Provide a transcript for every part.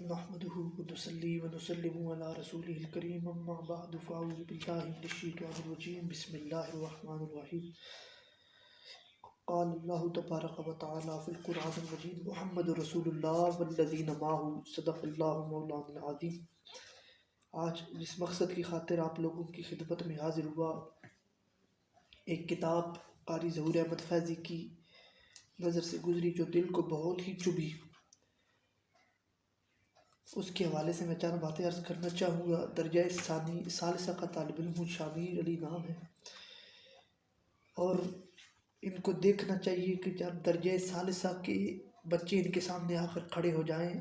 نحمده ونصلي ونسلم على رسوله الكريم اما بعد فاعوذ بالله من الشيطان الرجيم بسم الله الرحمن الرحيم قال الله تبارك وتعالى في القرآن المجيد محمد رسول الله والذين معه صدق الله مولانا العظيم۔ آج جس مقصد کی خاطر آپ لوگوں کی خدمت میں حاضر ہوا، ایک کتاب قاری ظہور احمد فیضی کی نظر سے گزری جو دل کو بہت ہی چبھی، اس کے حوالے سے میں چند باتیں عرض کرنا چاہوں گا۔ درجہ ثانی ثالثہ کا طالب علم ہوں، شامیر علی نام ہے، اور ان کو دیکھنا چاہیے کہ جب درجہ ثالثہ کے بچے ان کے سامنے آ کر کھڑے ہو جائیں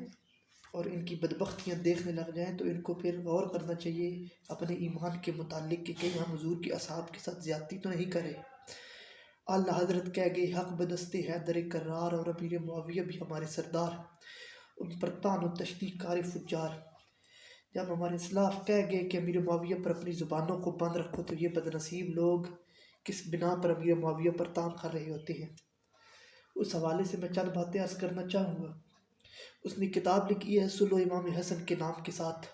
اور ان کی بدبختیاں دیکھنے لگ جائیں تو ان کو پھر غور کرنا چاہیے اپنے ایمان کے متعلق کہ کہیں ہم حضور کے اصحاب کے ساتھ زیادتی تو نہیں کرے۔ اعلیٰ حضرت کہہ گئے حق بدستے حیدر کرار اور امیر معاویہ بھی ہمارے سردار، ان پر طعن و تشنیع کار فجار۔ جب ہمارے اسلاف کہہ گئے کہ امیر معاویہ پر اپنی زبانوں کو بند رکھو تو یہ بدنصیب لوگ کس بنا پر امیر معاویہ پر طعن کر رہے ہوتے ہیں، اس حوالے سے میں چند باتیں عرض کرنا چاہوں گا۔ اس نے کتاب لکھی ہے سلو امام حسن کے نام کے ساتھ،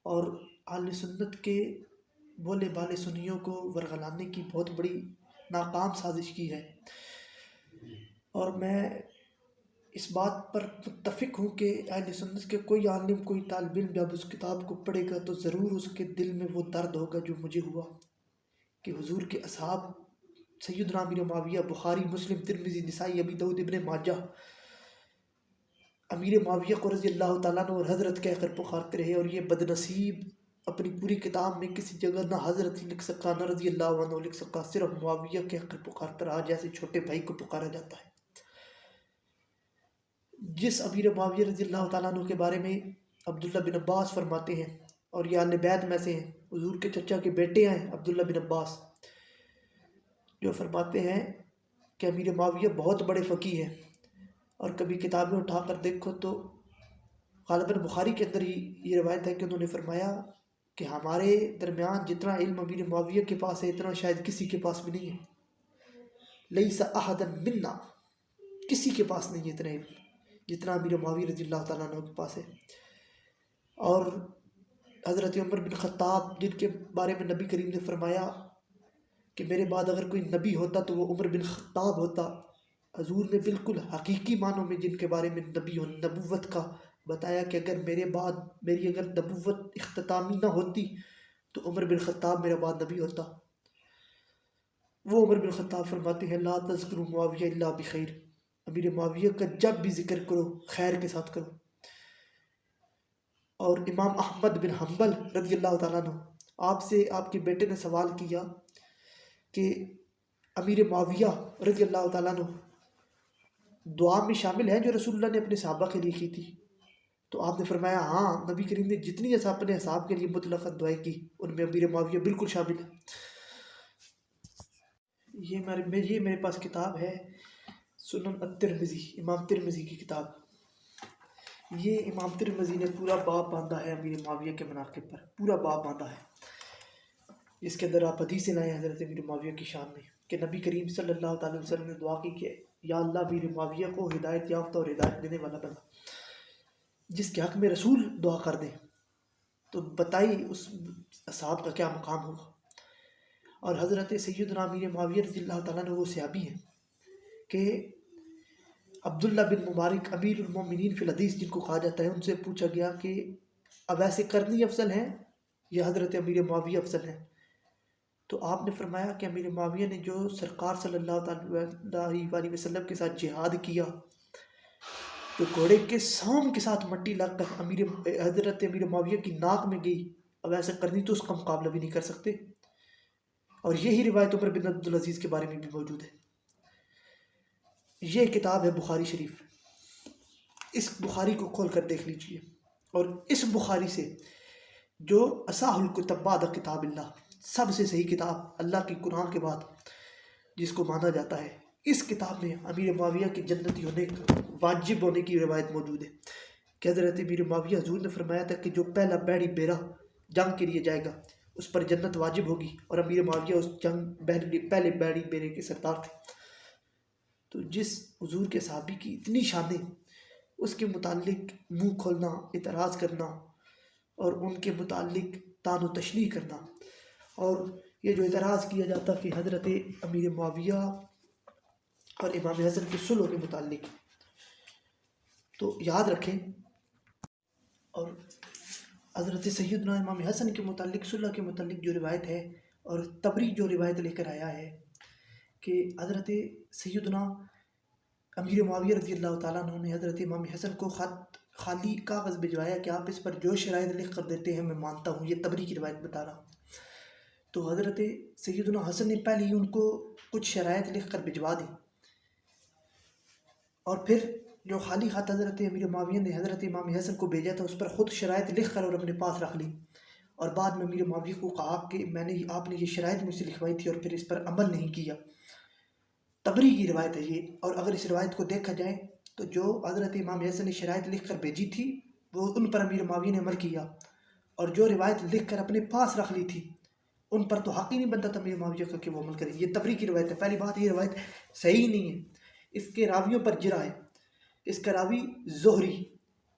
اور اہل سنت کے بولے بالے سنیوں کو ورغلانے کی بہت بڑی ناکام سازش کی ہے، اور میں اس بات پر متفق ہوں کہ اہل سنت کے کوئی عالم کوئی طالب علم جب اس کتاب کو پڑھے گا تو ضرور اس کے دل میں وہ درد ہوگا جو مجھے ہوا کہ حضور کے اصحاب سیدنا امیر معاویہ بخاری مسلم ترمذی نسائی ابی داؤد ابن ماجہ امیر معاویہ کو رضی اللہ تعالیٰ عنہ اور حضرت کہہ کر پکارتے رہے، اور یہ بدنصیب اپنی پوری کتاب میں کسی جگہ نہ حضرت لکھ سکا نہ رضی اللہ عنہ لکھ سکا، صرف معاویہ کہہ کر پکارتا رہا جیسے چھوٹے بھائی کو پکارا جاتا ہے۔ جس امیر معاویہ رضی اللہ تعالیٰ عنہ کے بارے میں عبداللہ بن عباس فرماتے ہیں، اور یہ اہل بیت میں سے ہیں، حضور کے چچا کے بیٹے ہیں عبداللہ بن عباس، جو فرماتے ہیں کہ امیر معاویہ بہت بڑے فقیہ ہیں، اور کبھی کتابیں اٹھا کر دیکھو تو غالباً بخاری کے اندر ہی یہ روایت ہے کہ انہوں نے فرمایا کہ ہمارے درمیان جتنا علم امیر معاویہ کے پاس ہے اتنا شاید کسی کے پاس بھی نہیں ہے، لیس احد منا، کسی کے پاس نہیں ہے اتنا علم جتنا امیر معاویہ رضی اللہ تعالیٰ عنہ کے پاس ہے۔ اور حضرت عمر بن خطاب جن کے بارے میں نبی کریم نے فرمایا کہ میرے بعد اگر کوئی نبی ہوتا تو وہ عمر بن خطاب ہوتا، حضور نے بالکل حقیقی معنوں میں جن کے بارے میں نبوت کا بتایا کہ اگر میرے بعد میری اگر نبوت اختتامی نہ ہوتی تو عمر بن خطاب میرے بعد نبی ہوتا۔ وہ عمر بن خطاب فرماتے ہیں لا تذکروا معاویہ الا بخیر، امیر معاویہ کا جب بھی ذکر کرو خیر کے ساتھ کرو۔ اور امام احمد بن حنبل رضی اللہ تعالیٰ عنہ، آپ سے آپ کے بیٹے نے سوال کیا کہ امیر معاویہ رضی اللہ تعالیٰ عنہ دعا میں شامل ہے جو رسول اللہ نے اپنے صحابہ کے لیے کی تھی؟ تو آپ نے فرمایا ہاں، نبی کریم نے جتنی اپنے اصحاب کے لیے مطلق دعائیں کی ان میں امیر معاویہ بالکل شامل ہے۔ یہ میرے پاس کتاب ہے سنن الترمذی، امام ترمذی کی کتاب۔ یہ امام ترمذی نے پورا باب باندھا ہے امیر معاویہ کے مناقب پر، پورا باب باندھا ہے، جس کے اندر آپ حدیثیں لائے ہیں حضرت امیر معاویہ کی شان میں کہ نبی کریم صلی اللہ تعالی وسلم نے دعا کی کہ یا اللہ امیر معاویہ کو ہدایت یافتہ اور ہدایت دینے والا بنا، جس کے حق میں رسول دعا کر دیں تو بتائی اس اصحاب کا کیا مقام ہوگا۔ اور حضرت سیدنا امیر معاویہ رضی اللہ تعالیٰ عنہ وہ صحابی ہیں کہ عبداللہ بن مبارک امیر المومنین فی الحدیث جن کو کہا جاتا ہے، ان سے پوچھا گیا کہ اب ایسے کرنی افضل ہیں یا حضرت امیر معاویہ افضل ہیں؟ تو آپ نے فرمایا کہ امیر معاویہ نے جو سرکار صلی اللہ علیہ وسلم کے ساتھ جہاد کیا، جو گھوڑے کے سام کے ساتھ مٹی لگ کر حضرت امیر معاویہ کی ناک میں گئی، اب ایسا کرنی تو اس کا مقابلہ بھی نہیں کر سکتے۔ اور یہی روایت عمر بن عبدالعزیز کے بارے میں بھی موجود ہے۔ یہ کتاب ہے بخاری شریف، اس بخاری کو کھول کر دیکھ لیجئے، اور اس بخاری سے جو اصح الکتب بعد کتاب اللہ، سب سے صحیح کتاب اللہ کی قرآن کے بعد جس کو مانا جاتا ہے، اس کتاب میں امیر معاویہ کے جنتی ہونے واجب ہونے کی روایت موجود ہے کہ حضرت امیر معاویہ حضور نے فرمایا تھا کہ جو پہلا بیڑی بیرا جنگ کے لیے جائے گا اس پر جنت واجب ہوگی، اور امیر معاویہ اس پہلے بیڑی بیرے کے سردار تھے۔ تو جس حضور کے صحابی کی اتنی شانیں اس کے متعلق منہ کھولنا، اعتراض کرنا اور ان کے متعلق طعن و تشنیع کرنا، اور یہ جو اعتراض کیا جاتا کہ حضرت امیر معاویہ اور امام حسن کی صلح کے متعلق، تو یاد رکھیں، اور حضرت سیدنا امام حسن کے متعلق صلح کے متعلق جو روایت ہے، اور طبری جو روایت لے کر آیا ہے کہ حضرت سیدنا امیر معاویہ رضی اللہ تعالیٰ عنہ نے حضرت امام حسن کو خط خالی کاغذ بھجوایا کہ آپ اس پر جو شرائط لکھ کر دیتے ہیں میں مانتا ہوں، یہ طبری کی روایت بتا رہا ہوں۔ تو حضرت سیدنا حسن نے پہلے ہی ان کو کچھ شرائط لکھ کر بھجوا دی، اور پھر جو خالی خط حضرت امیر معاویہ نے حضرت امام حسن کو بھیجا تھا اس پر خود شرائط لکھ کر اور اپنے پاس رکھ لی، اور بعد میں امیر معاویہ کو کہا کہ آپ نے یہ شرائط مجھ سے لکھوائی تھی اور پھر اس پر عمل نہیں کیا۔ طبری کی روایت ہے یہ، اور اگر اس روایت کو دیکھا جائے تو جو حضرت امام حسن نے شرائط لکھ کر بھیجی تھی وہ ان پر امیر معاویہ نے عمل کیا، اور جو روایت لکھ کر اپنے پاس رکھ لی تھی ان پر تو حق ہی نہیں بنتا تھا امیر معاویہ کا کہ وہ عمل کرے۔ یہ طبری کی روایت ہے۔ پہلی بات، یہ روایت صحیح نہیں ہے، اس کے راویوں پر جرح ہے۔ اس کا راوی زہری،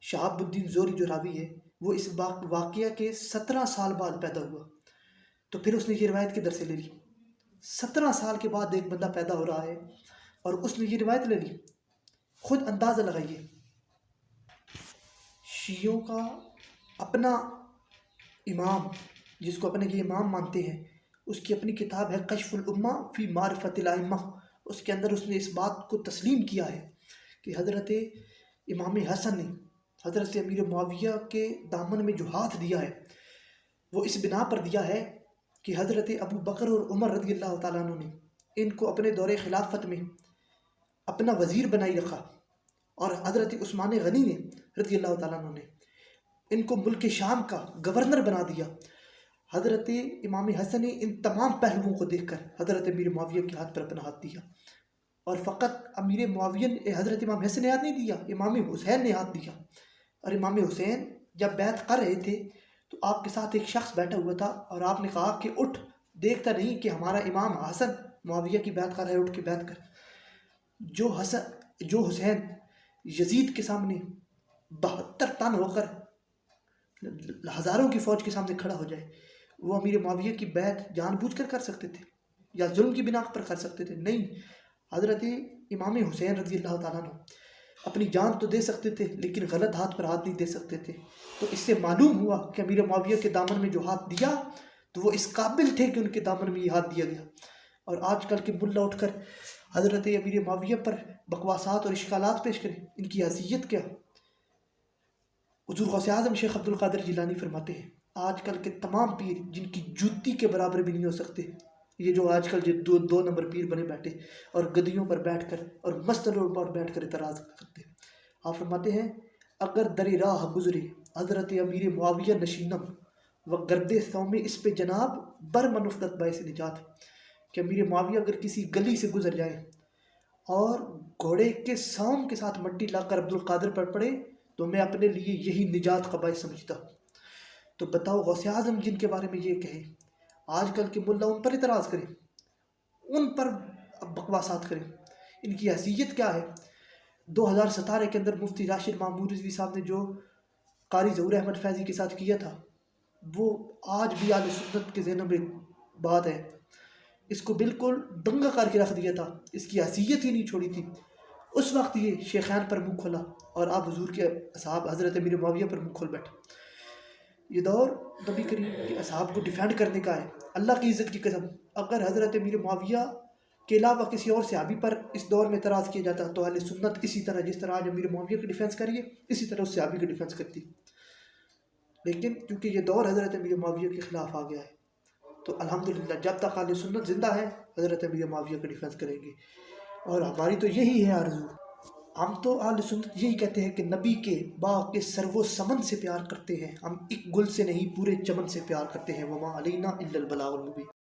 شہاب الدین زہری جو راوی ہے، وہ اس واقعہ کے 17 سال بعد پیدا ہوا، تو پھر اس نے یہ روایت کدھر سے لے لی؟ 17 سال کے بعد ایک بندہ پیدا ہو رہا ہے اور اس نے یہ روایت لے لی۔ خود اندازہ لگائیے، شیعوں کا اپنا امام، جس کو اپنے یہ امام مانتے ہیں، اس کی اپنی کتاب ہے کشف الامہ فی معرفت الائمہ، اس کے اندر اس نے اس بات کو تسلیم کیا ہے کہ حضرت امام حسن نے حضرت امیر معاویہ کے دامن میں جو ہاتھ دیا ہے وہ اس بنا پر دیا ہے کہ حضرت ابو بکر اور عمر رضی اللہ تعالیٰ عنہ نے ان کو اپنے دور خلافت میں اپنا وزیر بنائی رکھا، اور حضرت عثمان غنی نے رضی اللہ تعالیٰ عنہ نے ان کو ملک شام کا گورنر بنا دیا۔ حضرت امام حسن نے ان تمام پہلوؤں کو دیکھ کر حضرت امیر معاویہ کے ہاتھ پر اپنا ہاتھ دیا، اور فقط امیر معاویہ نے حضرت امام حسن نے ہاتھ نہیں دیا، امام حسین نے ہاتھ دیا۔ اور امام حسین جب بیعت کر رہے تھے تو آپ کے ساتھ ایک شخص بیٹھا ہوا تھا، اور آپ نے کہا کہ اٹھ، دیکھتا نہیں کہ ہمارا امام حسن معاویہ کی بیعت کر رہا ہے، اٹھ کے بیعت کر۔ جو حسین یزید کے سامنے 72 ٹن ہو کر ہزاروں کی فوج کے سامنے کھڑا ہو جائے، وہ امیر معاویہ کی بیعت جان بوجھ کر سکتے تھے یا ظلم کی بنا پر کر سکتے تھے؟ نہیں، حضرت امام حسین رضی اللہ تعالیٰ عنہ اپنی جان تو دے سکتے تھے لیکن غلط ہاتھ پر ہاتھ نہیں دے سکتے تھے۔ تو اس سے معلوم ہوا کہ امیر معاویہ کے دامن میں جو ہاتھ دیا تو وہ اس قابل تھے کہ ان کے دامن میں یہ ہاتھ دیا گیا۔ اور آج کل کے ملا اٹھ کر حضرت امیر معاویہ پر بکواسات اور اشکالات پیش کریں، ان کی حیثیت کیا؟ حضور غوث اعظم شیخ عبد القادر جیلانی فرماتے ہیں آج کل کے تمام پیر جن کی جوتی کے برابر بھی نہیں ہو سکتے، یہ جو آج کل جو دو نمبر پیر بنے بیٹھے اور گدیوں پر بیٹھ کر اور مسطروں پر بیٹھ کر اعتراض کرتے ہیں، آپ فرماتے ہیں اگر در راہ گزرے حضرت امیر معاویہ نشینم و گرد سوم اس پہ جناب بر منفدت باعث نجات، کہ امیر معاویہ اگر کسی گلی سے گزر جائیں اور گھوڑے کے سوم کے ساتھ مٹی لا کر عبد القادر پر پڑے تو میں اپنے لیے یہی نجات کا باعث سمجھتا ہوں۔ تو بتاؤ، غوث اعظم جن کے بارے میں یہ کہیں، آج کل کے ملا ان پر اعتراض کریں، ان پر بکواسات کریں، ان کی حیثیت کیا ہے؟ 2017 کے اندر مفتی راشد مامور رضوی صاحب نے جو قاری ظہور احمد فیضی کے ساتھ کیا تھا وہ آج بھی اہل سنت کے ذہنوں میں بات ہے، اس کو بالکل دنگا کر کے رکھ دیا تھا، اس کی حیثیت ہی نہیں چھوڑی تھی۔ اس وقت یہ شیخین پر منہ کھولا اور آپ حضور کے اصحاب حضرت امیر معاویہ پر منہ کھول بیٹھے۔ یہ دور نبی کریم کے اصحاب کو ڈیفینڈ کرنے کا ہے۔ اللہ کی عزت کی قسم، اگر حضرت امیر معاویہ کے علاوہ کسی اور صحابی پر اس دور میں اعتراض کیا جاتا تو اہل سنت اسی طرح جس طرح آج امیر معاویہ کی ڈیفینس کریے اسی طرح اس صحابی کی ڈیفینس کرتی، لیکن کیونکہ یہ دور حضرت امیر معاویہ کے خلاف آ گیا ہے تو الحمدللہ جب تک اہل سنت زندہ ہے حضرت امیر معاویہ کا ڈیفینس کریں گے، اور ہماری تو یہی ہے آرزو۔ ہم تو اہل سنت یہی کہتے ہیں کہ نبی کے باغ کے سرو سمن سے پیار کرتے ہیں، ہم ایک گل سے نہیں پورے چمن سے پیار کرتے ہیں۔ وما علینا الا البلاغ المبین۔